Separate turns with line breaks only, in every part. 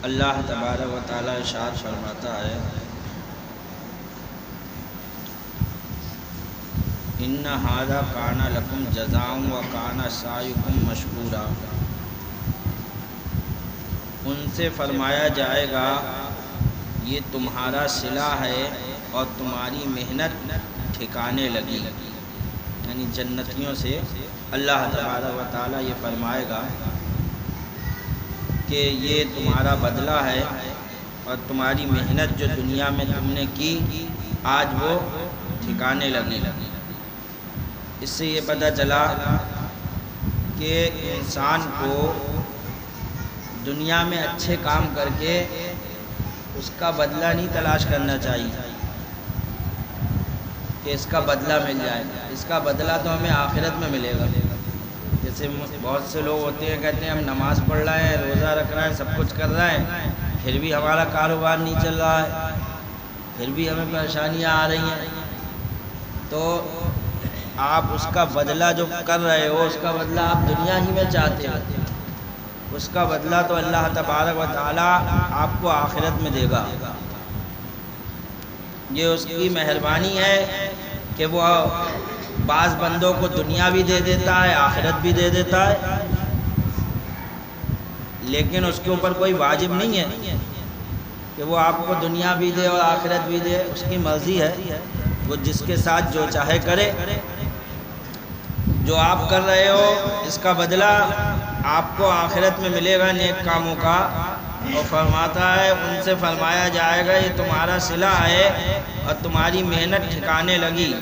اللہ تبارک و تعالیٰ ارشاد فرماتا ہے ان ھذا کان لکم جزاء و کان سعیکم مشکورا۔ ان سے فرمایا جائے گا یہ تمہارا صلہ ہے اور تمہاری محنت ٹھکانے لگی، یعنی جنتیوں سے اللہ تبارک و تعالیٰ یہ فرمائے گا کہ یہ تمہارا بدلہ ہے اور تمہاری محنت جو دنیا میں تم نے کی آج وہ ٹھکانے لگی۔ اس سے یہ پتہ چلا کہ انسان کو دنیا میں اچھے کام کر کے اس کا بدلہ نہیں تلاش کرنا چاہیے کہ اس کا بدلہ مل جائے، اس کا بدلہ تو ہمیں آخرت میں ملے گا۔ جیسے بہت سے لوگ ہوتے ہیں کہتے ہیں ہم نماز پڑھ رہے ہیں، روزہ رکھ رہے ہیں، سب کچھ کر رہے ہیں، پھر بھی ہمارا کاروبار نہیں چل رہا ہے، پھر بھی ہمیں پریشانیاں آ رہی ہیں۔ تو آپ اس کا بدلہ جو کر رہے ہو اس کا بدلہ آپ دنیا ہی میں چاہتے ہو، اس کا بدلہ تو اللہ تبارک و تعالیٰ آپ کو آخرت میں دے گا۔ یہ اس کی مہربانی ہے کہ وہ بعض بندوں کو دنیا بھی دے دیتا ہے، آخرت بھی دے دیتا ہے، لیکن اس کے اوپر کوئی واجب نہیں ہے کہ وہ آپ کو دنیا بھی دے اور آخرت بھی دے، اس کی مرضی ہے، وہ جس کے ساتھ جو چاہے کرے۔ جو آپ کر رہے ہو اس کا بدلہ آپ کو آخرت میں ملے گا نیک کاموں کا۔ اور فرماتا ہے ان سے فرمایا جائے گا یہ تمہارا صلہ ہے اور تمہاری محنت ٹھکانے لگی،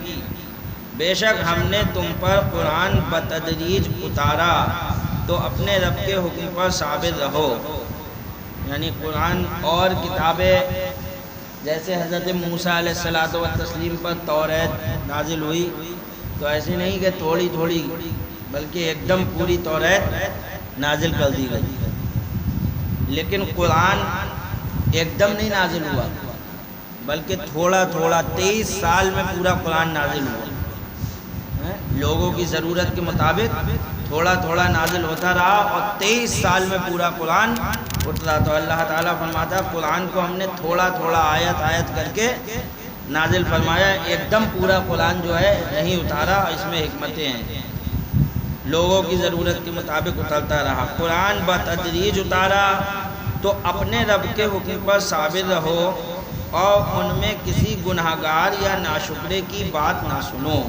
بے شک ہم نے تم پر قرآن بتدریج اتارا تو اپنے رب کے حکم پر ثابت رہو۔ یعنی قرآن اور کتابیں جیسے حضرت موسیٰ علیہ الصلوۃ والتسلیم پر توریت نازل ہوئی تو ایسے نہیں کہ تھوڑی تھوڑی بلکہ ایک دم پوری توریت نازل کر دی گئی، لیکن قرآن ایک دم نہیں نازل ہوا بلکہ تھوڑا تھوڑا 23 سال میں پورا قرآن نازل ہوا، لوگوں کی ضرورت کے مطابق تھوڑا تھوڑا نازل ہوتا رہا اور 23 سال میں پورا قرآن اترا۔ تو اللہ تعالیٰ فرماتا ہے قرآن کو ہم نے تھوڑا تھوڑا آیت آیت کر کے نازل فرمایا، ایک دم پورا قرآن جو ہے نہیں اتارا، اس میں حکمتیں ہیں، لوگوں کی ضرورت کے مطابق اترتا رہا۔ قرآن بتدریج اتارا تو اپنے رب کے حکم پر ثابت رہو اور ان میں کسی گنہگار یا ناشکرے کی بات نہ سنو۔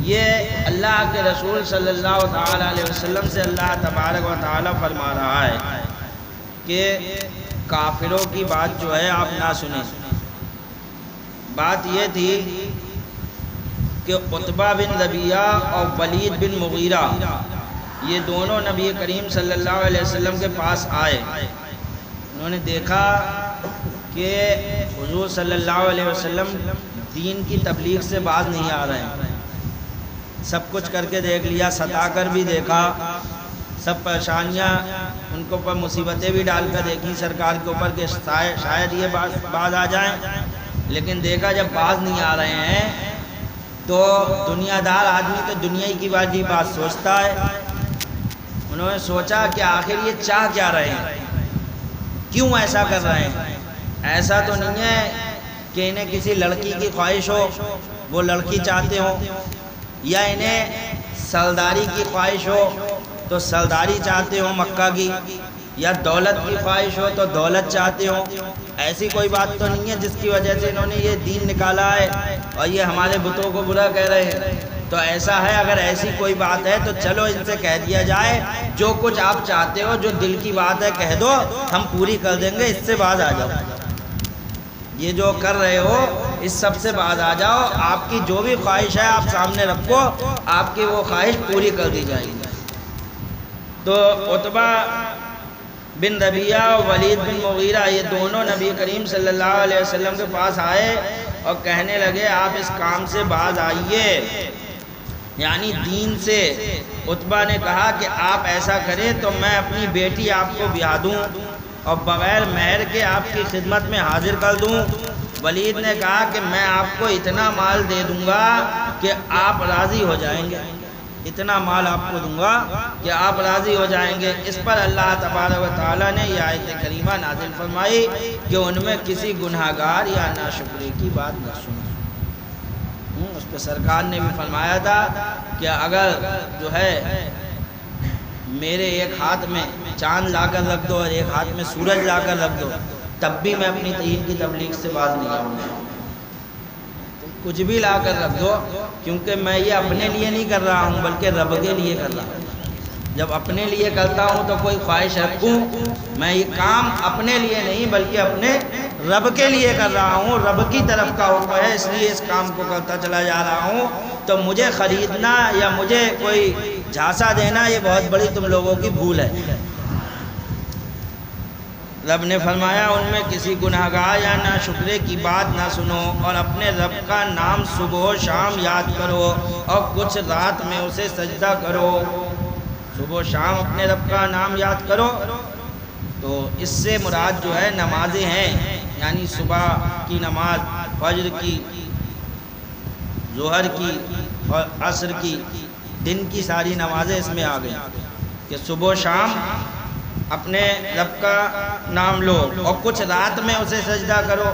یہ اللہ کے رسول صلی اللہ تعالیٰ علیہ وسلم سے اللہ تبارک و تعالیٰ فرما رہا ہے کہ کافروں کی بات جو ہے آپ نہ سنیں۔ بات یہ تھی کہ عتبہ بن ربیعہ اور ولید بن مغیرہ یہ دونوں نبی کریم صلی اللہ علیہ وسلم کے پاس آئے، انہوں نے دیکھا کہ حضور صلی اللہ علیہ وسلم دین کی تبلیغ سے باز نہیں آ رہے ہیں، سب کچھ کر کے دیکھ لیا، ستا کر بھی دیکھا، سب پریشانیاں ان کے اوپر مصیبتیں بھی ڈال کر دیکھی سرکار کے اوپر کہ شاید یہ باز آ جائیں، لیکن دیکھا جب باز نہیں آ رہے ہیں تو دنیا دار آدمی تو دنیا کی بات سوچتا ہے۔ انہوں نے سوچا کہ آخر یہ چاہ کیا رہے ہیں، کیوں ایسا کر رہے ہیں؟ ایسا تو نہیں ہے کہ انہیں کسی لڑکی کی خواہش ہو، وہ لڑکی چاہتے ہوں، یا انہیں سرداری کی خواہش ہو تو سرداری چاہتے ہوں مکہ کی، یا دولت کی خواہش ہو تو دولت چاہتے ہوں۔ ایسی کوئی بات تو نہیں ہے جس کی وجہ سے انہوں نے یہ دین نکالا ہے اور یہ ہمارے بتوں کو برا کہہ رہے ہیں۔ تو ایسا ہے اگر ایسی کوئی بات ہے تو چلو ان سے کہہ دیا جائے جو کچھ آپ چاہتے ہو، جو دل کی بات ہے کہہ دو، ہم پوری کر دیں گے، اس سے باز آ جاؤ، یہ جو کر رہے ہو اس سب سے باز آ جاؤ، آپ کی جو بھی خواہش ہے آپ سامنے رکھو، آپ کی وہ خواہش پوری کر دی جائے گی۔ تو عتبہ بن ربیعہ اور ولید بن مغیرہ یہ دونوں نبی کریم صلی اللہ علیہ وسلم کے پاس آئے اور کہنے لگے آپ اس کام سے باز آئیے، یعنی دین سے۔ عتبہ نے کہا کہ آپ ایسا کریں تو میں اپنی بیٹی آپ کو بیاہ دوں اور بغیر مہر کے آپ کی خدمت میں حاضر کر دوں۔ ولید نے کہا کہ میں آپ کو اتنا مال دے دوں گا کہ آپ راضی ہو جائیں گے، اتنا مال آپ کو دوں گا کہ آپ راضی ہو جائیں گے۔ اس پر اللہ تبارک و تعالیٰ نے یہ آیت کریمہ نازل فرمائی کہ ان میں کسی گناہگار یا ناشکرے کی بات نہ سنو۔ اس پہ سرکار نے بھی فرمایا تھا کہ اگر جو ہے میرے ایک ہاتھ میں چاند لا کر رکھ دو اور ایک ہاتھ میں سورج لا کر رکھ دو، تب بھی میں اپنی دین کی تبلیغ سے باز نہیں آؤں گا۔ کچھ بھی لا کر رکھ دو، کیونکہ میں یہ اپنے لیے نہیں کر رہا ہوں بلکہ رب کے لیے کر رہا ہوں۔ جب اپنے لیے کرتا ہوں تو کوئی خواہش رکھوں، میں یہ کام اپنے لیے نہیں بلکہ اپنے رب کے لیے کر رہا ہوں، رب کی طرف کا حکم ہے، اس لیے اس کام کو کرتا چلا جا رہا ہوں۔ تو مجھے خریدنا یا مجھے کوئی جھانسا دینا یہ بہت بڑی تم لوگوں کی بھول ہے۔ رب نے فرمایا ان میں کسی گناہگار یا ناشکرے کی بات نہ سنو، اور اپنے رب کا نام صبح و شام یاد کرو، اور کچھ رات میں اسے سجدہ کرو۔ صبح و شام اپنے رب کا نام یاد کرو، تو اس سے مراد جو ہے نمازیں ہیں، یعنی صبح کی نماز، فجر کی، ظہر کی اور عصر کی، دن کی ساری نمازیں اس میں آ گئی کہ صبح و شام اپنے رب کا نام لو اور کچھ رات میں اسے سجدہ کرو،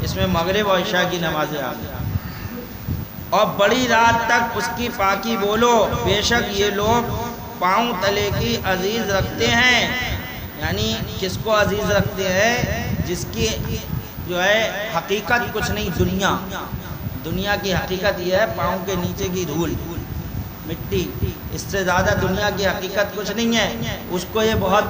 اس میں مغرب و عشاء کی نمازیں آ گئی۔ اور بڑی رات تک اس کی پاکی بولو، بے شک یہ لوگ پاؤں تلے کی عزیز رکھتے ہیں، یعنی کس کو عزیز رکھتے ہیں؟ جس کی جو ہے حقیقت کچھ نہیں، دنیا کی حقیقت یہ ہے پاؤں کے نیچے کی دھول مٹی، اس سے زیادہ دنیا کی حقیقت کچھ نہیں ہے۔ اس کو یہ بہت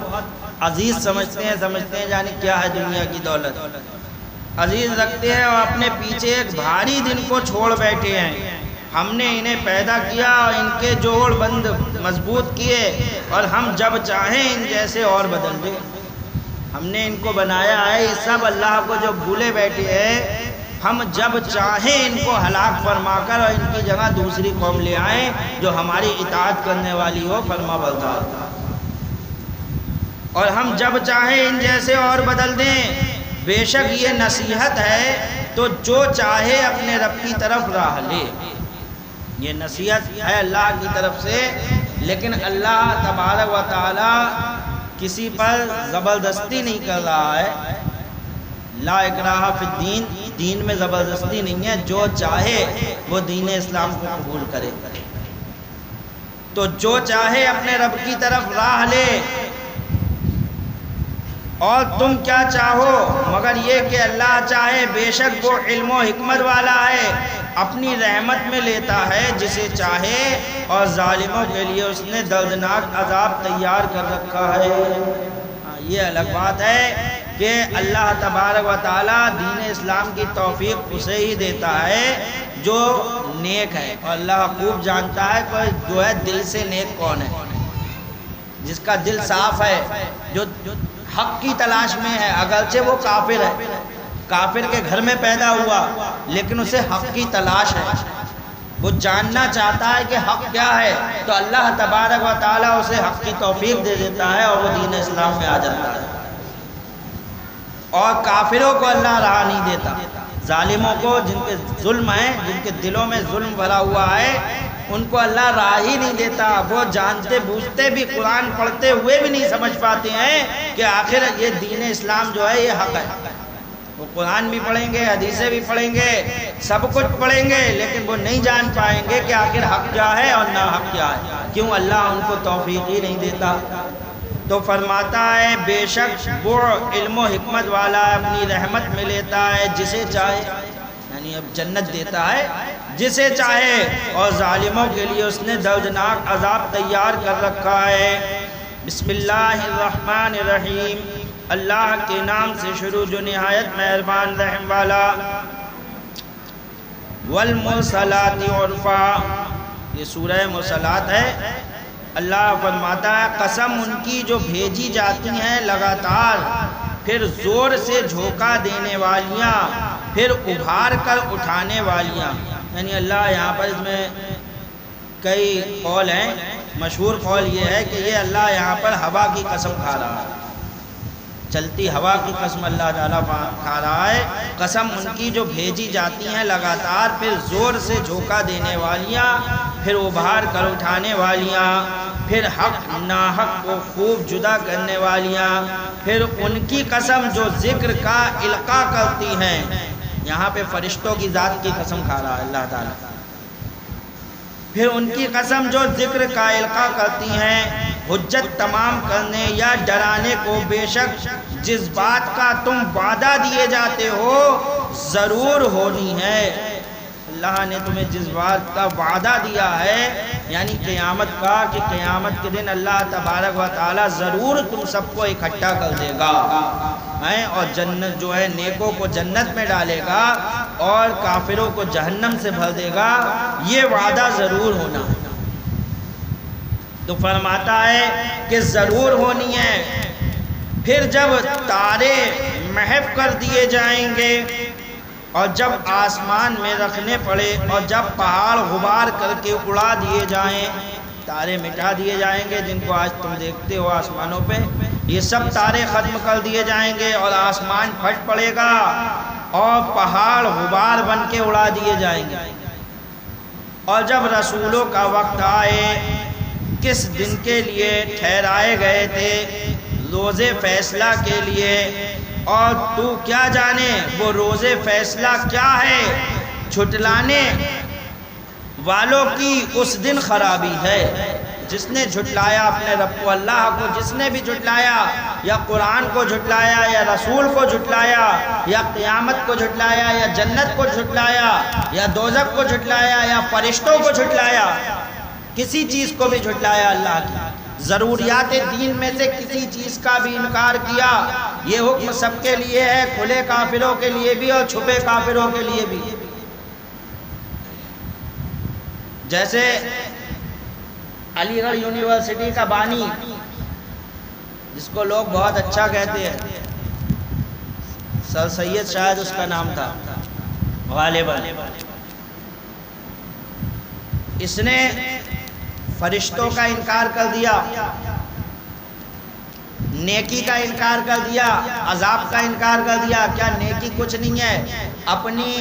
عزیز سمجھتے ہیں یعنی کیا ہے دنیا کی دولت، عزیز رکھتے ہیں، اور اپنے پیچھے ایک بھاری دن کو چھوڑ بیٹھے ہیں۔ ہم نے انہیں پیدا کیا اور ان کے جوڑ بند مضبوط کیے، اور ہم جب چاہیں ان جیسے اور بدل دیں۔ ہم نے ان کو بنایا ہے، یہ سب اللہ کو جو بھولے بیٹھے ہیں، ہم جب چاہیں ان کو ہلاک فرما کر اور ان کی جگہ دوسری قوم لے آئیں جو ہماری اطاعت کرنے والی ہو، فرما بردار، اور ہم جب چاہیں ان جیسے اور بدل دیں۔ بے شک یہ نصیحت ہے تو جو چاہے اپنے رب کی طرف راہ لے۔ یہ نصیحت ہے اللہ کی طرف سے، لیکن اللہ تبارک و تعالی کسی پر زبردستی نہیں کر رہا ہے۔ لا اکراہ فی الدین، دین میں زبردستی نہیں ہے، جو چاہے وہ دین اسلام کو قبول کرے۔ تو جو چاہے اپنے رب کی طرف راہ لے، اور تم کیا چاہو مگر یہ کہ اللہ چاہے، بے شک وہ علم و حکمت والا ہے، اپنی رحمت میں لیتا ہے جسے چاہے، اور ظالموں کے لیے اس نے دردناک عذاب تیار کر رکھا ہے۔ یہ الگ بات ہے کہ اللہ تبارک و تعالیٰ دین اسلام کی توفیق اسے ہی دیتا ہے جو نیک ہے، اور اللہ خوب جانتا ہے کہ جو ہے دل سے نیک کون ہے، جس کا دل صاف ہے، جو حق کی تلاش میں ہے، اگرچہ وہ کافر ہے، کافر کے گھر میں پیدا ہوا لیکن اسے حق کی تلاش ہے، وہ جاننا چاہتا ہے کہ حق کیا ہے، تو اللہ تبارک و تعالیٰ اسے حق کی توفیق دے دیتا ہے اور وہ دین اسلام میں آ جاتا ہے۔ اور کافروں کو اللہ راہ نہیں دیتا، ظالموں کو، جن کے ظلم ہے، جن کے دلوں میں ظلم بھرا ہوا ہے، ان کو اللہ راہ ہی نہیں دیتا۔ وہ جانتے بوجھتے بھی، قرآن پڑھتے ہوئے بھی نہیں سمجھ پاتے ہیں کہ آخر یہ دین اسلام جو ہے یہ حق ہے۔ وہ قرآن بھی پڑھیں گے، حدیثیں بھی پڑھیں گے، سب کچھ پڑھیں گے، لیکن وہ نہیں جان پائیں گے کہ آخر حق کیا ہے اور ناحق کیا ہے۔ کیوں؟ اللہ ان کو توفیق ہی نہیں دیتا۔ تو فرماتا ہے بے شک وہ علم و حکمت والا اپنی رحمت میں لیتا ہے جسے چاہے، یعنی اب جنت دیتا ہے جسے چاہے، اور ظالموں کے لیے اس نے دردناک عذاب تیار کر رکھا ہے۔ بسم اللہ الرحمن الرحیم، اللہ کے نام سے شروع جو نہایت مہربان رحم والا۔ والمرسلات عرفا، یہ سورہ مرسلات ہے۔ اللہ فرماتا ہے قسم ان کی جو بھیجی جاتی ہیں لگاتار، پھر زور سے جھونکا دینے والیاں، پھر ابھار کر اٹھانے والیاں، یعنی اللہ یہاں پر اس میں کئی قول ہیں، مشہور قول یہ ہے کہ یہ اللہ یہاں پر ہوا کی قسم کھا رہا ہے۔ چلتی ہوا کی قسم اللہ تعالیٰ کھا رہا ہے، قسم ان کی جو بھیجی جاتی ہیں لگاتار، پھر زور سے جھونکا دینے والیاں، پھر ابھار کر اٹھانے والیاں، پھر حق ناحق کو خوب جدا کرنے والیاں، پھر ان کی قسم جو ذکر کا القاء کرتی ہیں۔ یہاں پہ فرشتوں کی ذات کی قسم کھا رہا ہے اللہ تعالیٰ، پھر ان کی قسم جو ذکر کا القاء کرتی ہیں، حجت تمام کرنے یا ڈرانے کو، بے شک جس بات کا تم وعدہ دیے جاتے ہو ضرور ہونی ہے۔ اللہ نے تمہیں جس بات کا وعدہ دیا ہے یعنی قیامت کا، کہ قیامت کے دن اللہ تبارک و تعالی ضرور تم سب کو اکٹھا کر دے گا، اور جنت جو ہے نیکوں کو جنت میں ڈالے گا اور کافروں کو جہنم سے بھر دے گا، یہ وعدہ ضرور ہونا ہے۔ تو فرماتا ہے کہ ضرور ہونی ہے۔ پھر جب تارے محو کر دیے جائیں گے اور جب آسمان میں رکھنے پڑے اور جب پہاڑ غبار کر کے اڑا دیے جائیں، تارے مٹا دیے جائیں گے جن کو آج تم دیکھتے ہو آسمانوں پہ، یہ سب تارے ختم کر دیے جائیں گے اور آسمان پھٹ پڑے گا اور پہاڑ غبار بن کے اڑا دیے جائیں گے۔ اور جب رسولوں کا وقت آئے، کس دن کے لیے ٹھہرائے گئے تھے، روز فیصلہ کے لیے، اور تو کیا جانے وہ روز فیصلہ کیا ہے، جھٹلانے والوں کی اس دن خرابی ہے۔ جس نے جھٹلایا اپنے رب کو، اللہ کو، جس نے بھی جھٹلایا، یا قرآن کو جھٹلایا، یا رسول کو جھٹلایا، یا قیامت کو جھٹلایا، یا جنت کو جھٹلایا، یا دوزخ کو جھٹلایا، یا فرشتوں کو جھٹلایا، کسی چیز کو بھی جھٹلایا اللہ کی، ضروریات دین میں سے کسی چیز کا بھی انکار کیا، یہ حکم سب کے لیے ہے، کھلے کافروں کے لیے بھی اور چھپے کافروں کے لیے بھی۔ جیسے علی گڑھ یونیورسٹی کا بانی، جس کو لوگ بہت اچھا کہتے ہیں، سر سید شاید اس کا نام تھا غالباً، اس نے فرشتوں کا انکار کر دیا، نیکی کا انکار کر دیا، عذاب کا انکار کر دیا۔ کیا نیکی کچھ نہیں ہے؟ اپنی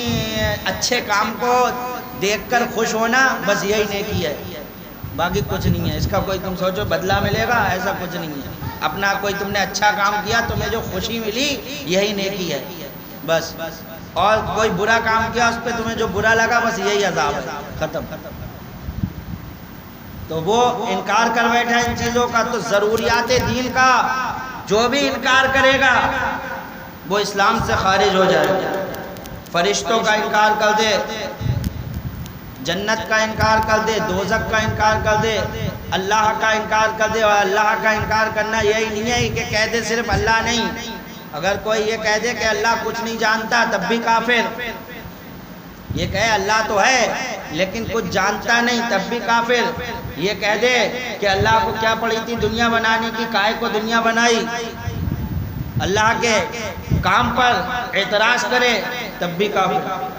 اچھے کام کو دیکھ کر خوش ہونا، بس یہی نیکی ہے، باقی کچھ نہیں ہے۔ اس کا کوئی تم سوچو بدلہ ملے گا، ایسا کچھ نہیں ہے۔ اپنا کوئی تم نے اچھا کام کیا، تمہیں جو خوشی ملی یہی نیکی ہے بس، اور کوئی برا کام کیا اس پہ تمہیں جو برا لگا بس یہی عذاب ہے، ختم۔ تو وہ انکار کر بیٹھا ان چیزوں کا۔ تو ضروریات دین کا جو بھی انکار کرے گا وہ اسلام سے خارج ہو جائے گا۔ فرشتوں کا انکار کر دے، جنت کا انکار کر دے، دوزخ کا انکار کر دے، اللہ کا انکار کر دے۔ اور اللہ کا انکار کرنا یہی نہیں ہے کہ کہہ دے صرف اللہ نہیں، اگر کوئی یہ کہہ دے کہ اللہ کچھ نہیں جانتا تب بھی کافر، یہ کہے اللہ تو ہے لیکن کچھ جانتا نہیں تب بھی کافر، یہ کہہ دے کہ اللہ کو کیا پڑی تھی دنیا بنانے کی، کائے کو دنیا بنائی، اللہ کے کام پر اعتراض کرے تب بھی کافر،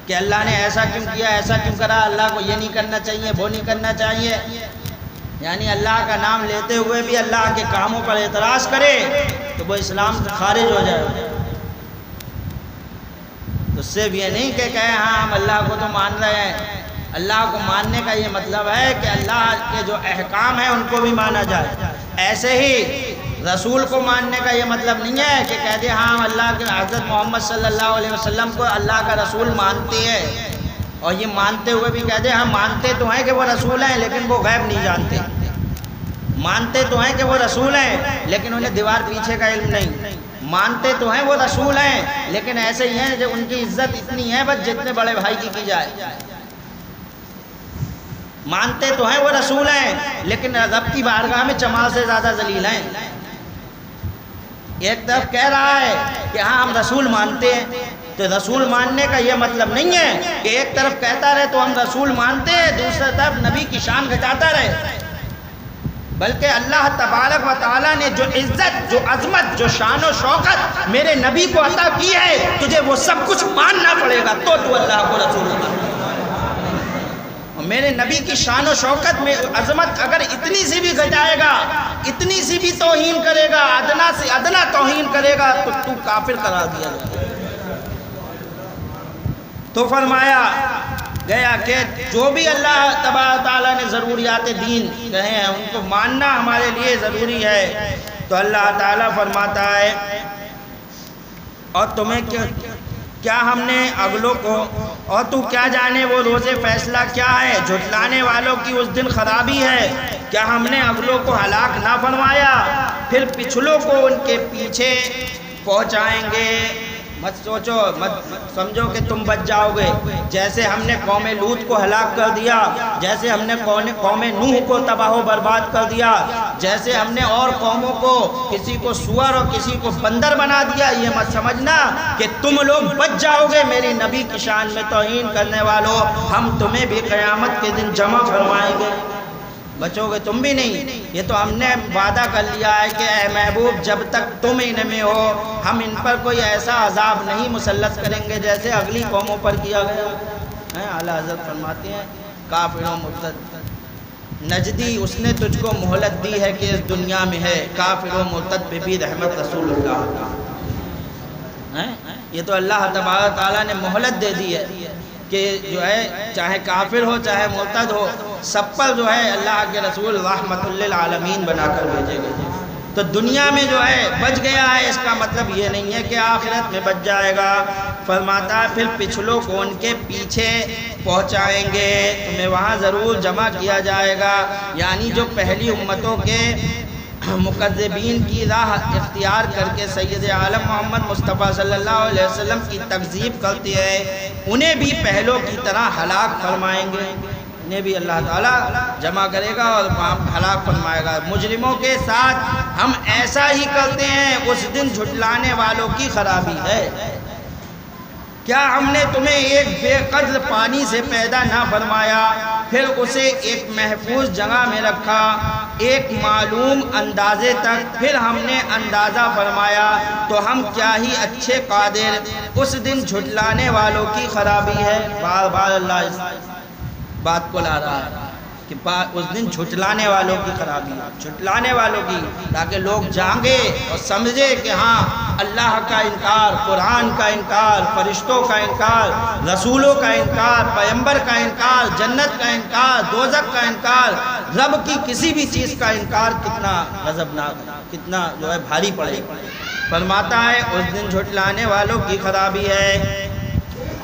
کہ اللہ نے ایسا کیوں کیا، ایسا کیوں کرا، اللہ کو یہ نہیں کرنا چاہیے، وہ نہیں کرنا چاہیے، یعنی اللہ کا نام لیتے ہوئے بھی اللہ کے کاموں پر اعتراض کرے تو وہ اسلام سے خارج ہو جائے۔ تو صرف یہ نہیں کہ کہے ہاں ہم اللہ کو تو مان رہے ہیں، اللہ کو ماننے کا یہ مطلب ہے کہ اللہ کے جو احکام ہیں ان کو بھی مانا جائے۔ ایسے ہی رسول کو ماننے کا یہ مطلب نہیں ہے کہ کہہ دے ہاں ہم اللہ کے حضرت محمد صلی اللہ علیہ وسلم کو اللہ کا رسول مانتے ہیں، اور یہ مانتے ہوئے بھی کہہ دے ہم مانتے تو ہیں کہ وہ رسول ہیں لیکن وہ غیب نہیں جانتے، مانتے تو ہیں کہ وہ رسول ہیں لیکن انہیں دیوار پیچھے کا علم نہیں، مانتے تو ہیں وہ رسول ہیں لیکن ایسے ہی ہیں جو ان کی عزت اتنی ہے بس جتنے بڑے بھائی کی جائے، مانتے تو ہیں وہ رسول ہیں لیکن رب کی بارگاہ میں چمار سے زیادہ ذلیل ہیں۔ ایک طرف کہہ رہا ہے کہ ہاں ہم رسول مانتے ہیں، تو رسول ماننے کا یہ مطلب نہیں ہے کہ ایک طرف کہتا رہے تو ہم رسول مانتے ہیں، دوسری طرف نبی کی شان گھٹاتا رہے، بلکہ اللہ تبارک و تعالیٰ نے جو عزت، جو عظمت، جو شان و شوکت میرے نبی کو عطا کی ہے تجھے وہ سب کچھ ماننا پڑے گا تو اللہ کو رسول ماننا۔ میرے نبی کی شان و شوکت میں عظمت اگر اتنی سی بھی گھٹائے گا، اتنی سی بھی توہین کرے گا، ادنا سے ادنا توہین کرے گا تو کافر قرار دیا جائے گا۔ تو فرمایا گیا کہ جو بھی اللہ تبارک تعالیٰ نے ضروریات دین کہے ہیں ان کو ماننا ہمارے لیے ضروری ہے۔ تو اللہ تعالیٰ فرماتا ہے اور تمہیں کیا ہم نے اگلوں کو، اور تو کیا جانے وہ روز فیصلہ کیا ہے، جھٹلانے والوں کی اس دن خرابی ہے، کیا ہم نے اگلوں کو ہلاک نہ فرمایا، پھر پچھلوں کو ان کے پیچھے پہنچائیں گے۔ مت سوچو، مت سمجھو کہ تم بچ جاؤ گے، جیسے ہم نے قوم لوط کو ہلاک کر دیا، جیسے ہم نے قوم نوح کو تباہ و برباد کر دیا، جیسے ہم نے اور قوموں کو کسی کو سور اور کسی کو بندر بنا دیا، یہ مت سمجھنا کہ تم لوگ بچ جاؤ گے میری نبی کی شان میں توہین کرنے والوں، ہم تمہیں بھی قیامت کے دن جمع فرمائیں گے۔ بچو گے تم بھی نہیں، یہ تو ہم نے وعدہ کر لیا ہے کہ اے محبوب جب تک تم ان میں ہو ہم ان پر کوئی ایسا عذاب نہیں مسلط کریں گے جیسے اگلی قوموں پر کیا گیا۔ اعلیٰ حضرت فرماتے ہیں کافر و مرتد نجدی اس نے تجھ کو مہلت دی ہے کہ اس دنیا میں ہے، کافر و مرتد پہ بھی رحمت رسول اللہ۔ یہ تو اللہ تبارک تعالیٰ نے مہلت دے دی ہے کہ جو ہے چاہے کافر ہو چاہے مرتد ہو سب پر جو ہے اللہ کے رسول رحمت للعالمین بنا کر بھیجے گئے۔ تو دنیا میں جو ہے بچ گیا ہے اس کا مطلب یہ نہیں ہے کہ آخرت میں بچ جائے گا۔ فرماتا ہے پھر پچھلوں کو ان کے پیچھے پہنچائیں گے، تمہیں وہاں ضرور جمع کیا جائے گا، یعنی جو پہلی امتوں کے مکذبین کی راہ اختیار کر کے سید عالم محمد مصطفیٰ صلی اللہ علیہ وسلم کی تکذیب کرتے ہیں انہیں بھی پہلوں کی طرح ہلاک فرمائیں گے، انہیں بھی اللہ تعالیٰ جمع کرے گا اور ہلاک فرمائے گا۔ مجرموں کے ساتھ ہم ایسا ہی کرتے ہیں، اس دن جھٹلانے والوں کی خرابی ہے۔ کیا ہم نے تمہیں ایک بے قدر پانی سے پیدا نہ فرمایا، پھر اسے ایک محفوظ جگہ میں رکھا ایک معلوم اندازے تک، پھر ہم نے اندازہ فرمایا تو ہم کیا ہی اچھے قادر۔ اس دن جھٹلانے والوں کی خرابی ہے۔ بار بار اللہ اس بات کو لا رہا ہے کہ اس دن جھٹلانے والوں کی خرابی ہے، جھٹلانے والوں کی، تاکہ لوگ جانگے اور سمجھے کہ ہاں اللہ کا انکار، قرآن کا انکار، فرشتوں کا انکار، رسولوں کا انکار، پیغمبر کا انکار، جنت کا انکار، دوزخ کا انکار، رب کی کسی بھی چیز کا انکار کتنا غضبناک، کتنا جو ہے بھاری پڑے۔ فرماتا ہے اس دن جھٹلانے والوں کی خرابی ہے۔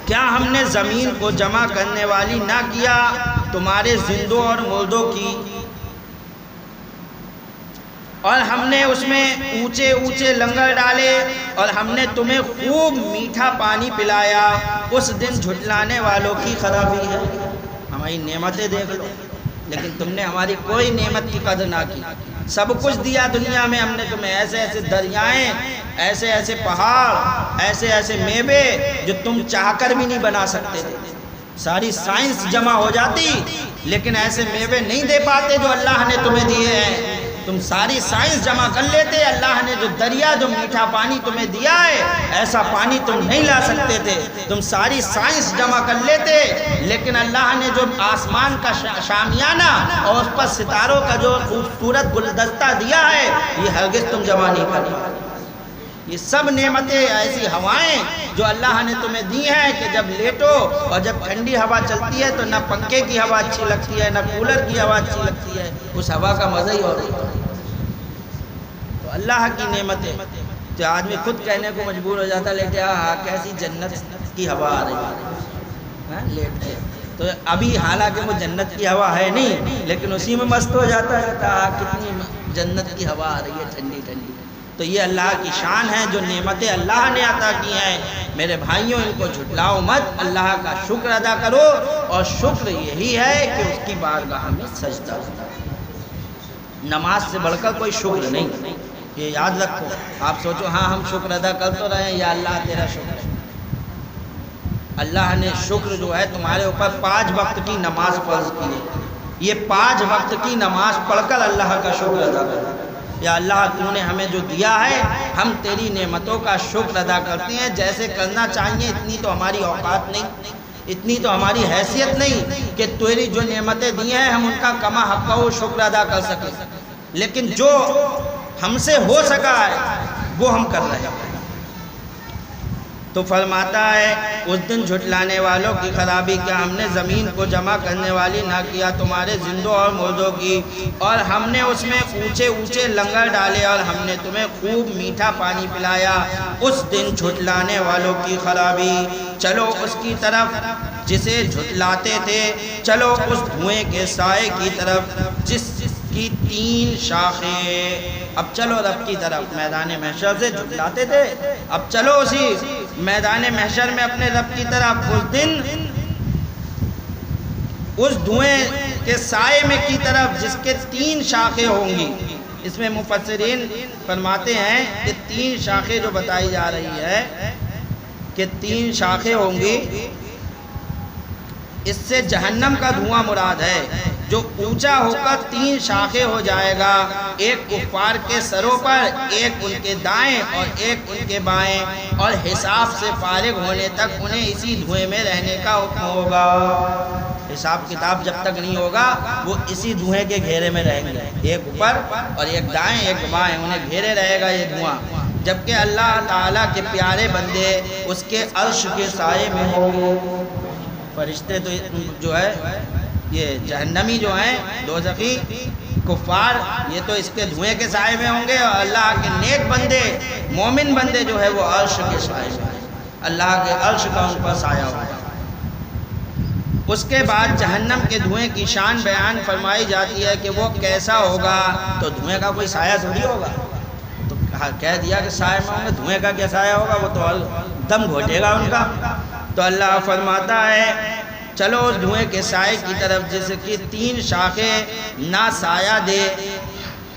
کیا ہم نے زمین کو جمع کرنے والی نہ کیا تمہارے زندوں اور مردوں کی، اور ہم نے اس میں اونچے اونچے لنگر ڈالے اور ہم نے تمہیں خوب میٹھا پانی پلایا، اس دن جھٹلانے والوں کی خرابی ہے۔ ہماری نعمتیں دیکھ لو، لیکن تم نے ہماری کوئی نعمت کی قدر نہ کی۔ سب کچھ دیا دنیا میں ہم نے تمہیں، ایسے ایسے دریائیں، ایسے ایسے پہاڑ، ایسے ایسے میوے جو تم چاہ کر بھی نہیں بنا سکتے تھے۔ ساری سائنس جمع ہو جاتی لیکن ایسے میوے نہیں دے پاتے جو اللہ نے تمہیں دیے ہیں۔ تم ساری سائنس جمع کر لیتے، اللہ نے جو دریا جو میٹھا پانی تمہیں دیا ہے ایسا پانی تم نہیں لا سکتے تھے۔ تم ساری سائنس جمع کر لیتے لیکن اللہ نے جو آسمان کا شامیانہ اور اس پر ستاروں کا جو خوبصورت گلدستہ دیا ہے یہ ہرگز تم جمع نہیں کر پاتے۔ یہ سب نعمتیں، ایسی ہوائیں جو اللہ نے تمہیں دی ہیں کہ جب لیٹو اور جب ٹھنڈی ہوا چلتی ہے تو نہ پنکھے کی ہوا اچھی لگتی ہے نہ کولر کی ہوا اچھی لگتی ہے، اس ہوا کا مزہ ہی اور ہوتا ہے۔ تو اللہ کی نعمتیں تو آدمی خود کہنے کو مجبور ہو جاتا ہے، لیٹے ہاں کیسی جنت کی ہوا آ رہی ہے، لیٹ کے تو ابھی حالانکہ وہ جنت کی ہوا ہے نہیں لیکن اسی میں مست ہو جاتا ہے، کتنی جنت کی ہوا آ رہی ہے ٹھنڈی ٹھنڈی۔ تو یہ اللہ کی شان ہے، جو نعمتیں اللہ نے عطا کی ہیں میرے بھائیوں ان کو جھٹلاؤ مت، اللہ کا شکر ادا کرو، اور شکر یہی ہے کہ اس کی بارگاہ میں سجدہ ہو۔ نماز سے بڑھ کر کوئی شکر نہیں، یہ یاد رکھو۔ آپ سوچو ہاں ہم شکر ادا کر تو رہے ہیں، یا اللہ تیرا شکر ہے۔ اللہ نے شکر جو ہے تمہارے اوپر 5 وقت کی نماز فرض کی ہے، یہ 5 وقت کی نماز پڑھ کر اللہ کا شکر ادا کرو۔ یا اللہ تو نے ہمیں جو دیا ہے ہم تیری نعمتوں کا شکر ادا کرتے ہیں، جیسے کرنا چاہیے اتنی تو ہماری اوقات نہیں، اتنی تو ہماری حیثیت نہیں کہ تیری جو نعمتیں دی ہیں ہم ان کا کما حق و شکر ادا کر سکیں، لیکن جو ہم سے ہو سکا ہے وہ ہم کر رہے ہیں۔ تو فرماتا ہے اس دن جھٹلانے والوں کی خرابی، کیا ہم نے زمین کو جمع کرنے والی نہ کیا تمہارے زندوں اور مردوں کی، اور ہم نے اس میں اونچے اونچے لنگر ڈالے اور ہم نے تمہیں خوب میٹھا پانی پلایا۔ اس دن جھٹلانے والوں کی خرابی، چلو اس کی طرف جسے جھٹلاتے تھے، چلو اس دھوئیں کے سائے کی طرف جس کی 3 شاخیں۔ اب چلو رب کی طرف، میدان محشر سے جھٹلاتے تھے، اب چلو اسی میدان محشر میں اپنے رب کی طرف، اس دن اس دھوئیں کے سائے میں کی طرف جس کے 3 شاخیں ہوں گی۔ اس میں مفسرین فرماتے ہیں کہ 3 شاخیں جو بتائی جا رہی ہے کہ 3 شاخیں ہوں گی، اس سے جہنم کا دھواں مراد ہے، جو اونچا ہو کر 3 شاخیں ہو جائے گا، ایک کفار کے سروں پر، ایک ان کے دائیں اور ایک ان کے بائیں، اور حساب سے فارغ ہونے تک انہیں اسی دھوئیں میں رہنے کا حکم ہوگا۔ حساب کتاب جب تک نہیں ہوگا وہ اسی دھوئیں کے گھیرے میں رہیں گے، ایک اوپر اور ایک دائیں ایک بائیں، انہیں گھیرے رہے گا یہ دھواں، جبکہ اللہ تعالیٰ کے پیارے بندے اس کے عرش کے سائے میں ہوں گے۔ فرشتے تو جو ہے یہ جہنمی جو ہیں دوزخی کفار، یہ تو اس کے دھوئیں کے سائے میں ہوں گے، اور اللہ کے نیک بندے مومن بندے جو ہے وہ عرش کے سائے میں، اللہ کے عرش کا ان پر سایہ ہوگا۔ اس کے بعد جہنم کے دھوئیں کی شان بیان فرمائی جاتی ہے کہ وہ کیسا ہوگا، تو دھوئیں کا کوئی سایہ تھوڑی ہوگا، تو کہہ دیا کہ سائے میں ہوں گے، دھوئیں کا کیا سایہ ہوگا، وہ تو دم گھوٹے گا ان کا۔ تو اللہ فرماتا ہے چلو اس دھوئیں کے سائے کی طرف جس کی 3 شاخیں نہ سایہ دے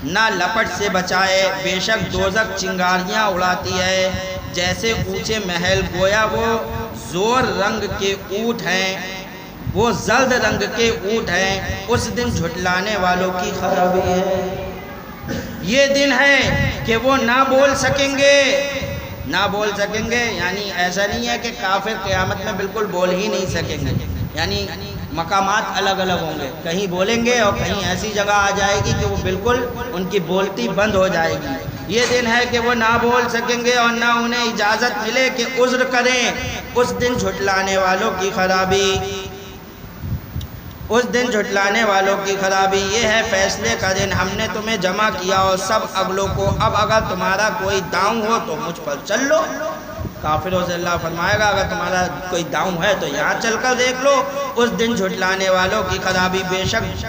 نہ لپٹ سے بچائے، بے شک دوزخ چنگاریاں اڑاتی ہے جیسے اونچے محل، گویا وہ زور رنگ کے اونٹ ہیں، وہ زرد رنگ کے اونٹ ہیں۔ اس دن جھٹلانے والوں کی خرابی ہے، یہ دن ہے کہ وہ نہ بول سکیں گے، نہ بول سکیں گے، یعنی ایسا نہیں ہے کہ کافر قیامت میں بالکل بول ہی نہیں سکیں گے، یعنی مقامات الگ الگ ہوں گے، کہیں بولیں گے اور کہیں ایسی جگہ آ جائے گی کہ وہ بالکل ان کی بولتی بند ہو جائے گی۔ یہ دن ہے کہ وہ نہ بول سکیں گے اور نہ انہیں اجازت ملے کہ عذر کریں۔ اس دن جھٹلانے والوں کی خرابی، اس دن جھٹلانے والوں کی خرابی، یہ ہے فیصلے کا دن، ہم نے تمہیں جمع کیا اور سب اگلوں کو، اب اگر تمہارا کوئی داؤں ہو تو مجھ پر چل لو۔ کافروں سے اللہ فرمائے گا اگر تمہارا کوئی داؤں ہے تو یہاں چل کر دیکھ لو۔ اس دن جھٹلانے والوں کی خرابی، بے شک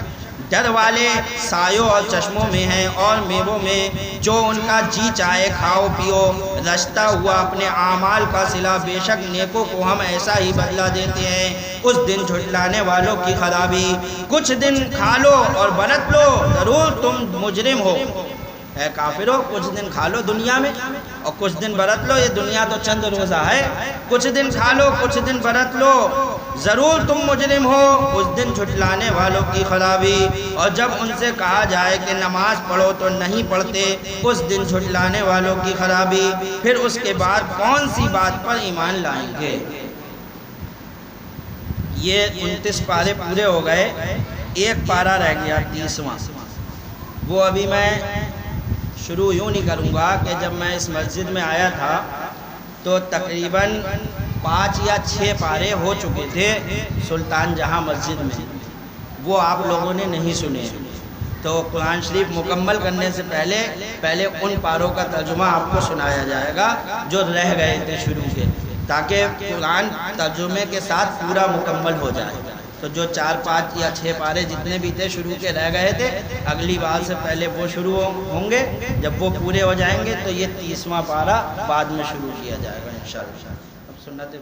ڈر والے سایوں اور چشموں میں ہیں اور میووں میں، جو ان کا جی چاہے کھاؤ پیو، رشتہ ہوا اپنے اعمال کا صلہ، بے شک نیکوں کو ہم ایسا ہی بدلہ دیتے ہیں۔ اس دن جھٹلانے والوں کی خرابی، کچھ دن کھا لو اور برت لو، ضرور تم مجرم ہو۔ اے کافرو، کچھ دن کھا لو دنیا میں اور کچھ دن برت لو، یہ دنیا تو چند روزہ ہے، کچھ دن کھا لو کچھ دن برت لو، ضرور تم مجرم ہو۔ اس دن جھٹلانے والوں کی خرابی، اور جب ان سے کہا جائے کہ نماز پڑھو تو نہیں پڑھتے، اس دن جھٹلانے والوں کی خرابی، پھر اس کے بعد کون سی بات پر ایمان لائیں گے۔ یہ 29 پارے پورے ہو گئے، ایک پارہ رہ گیا 30واں، وہ ابھی میں شروع یوں نہیں کروں گا کہ جب میں اس مسجد میں آیا تھا تو تقریباً 5 یا 6 پارے ہو چکے تھے سلطان جہاں مسجد میں، وہ آپ لوگوں نے نہیں سنے، تو قرآن شریف مکمل کرنے سے پہلے ان پاروں کا ترجمہ آپ کو سنایا جائے گا جو رہ گئے تھے شروع کے، تاکہ قرآن ترجمے کے ساتھ پورا مکمل ہو جائے۔ تو جو 4 5 یا 6 پارے جتنے بھی تھے شروع کے رہ گئے تھے، اگلی بار سے پہلے وہ شروع ہوں گے، جب وہ پورے ہو جائیں گے تو یہ 30واں پارہ بعد میں شروع کیا جائے گا انشاءاللہ۔ اب سنت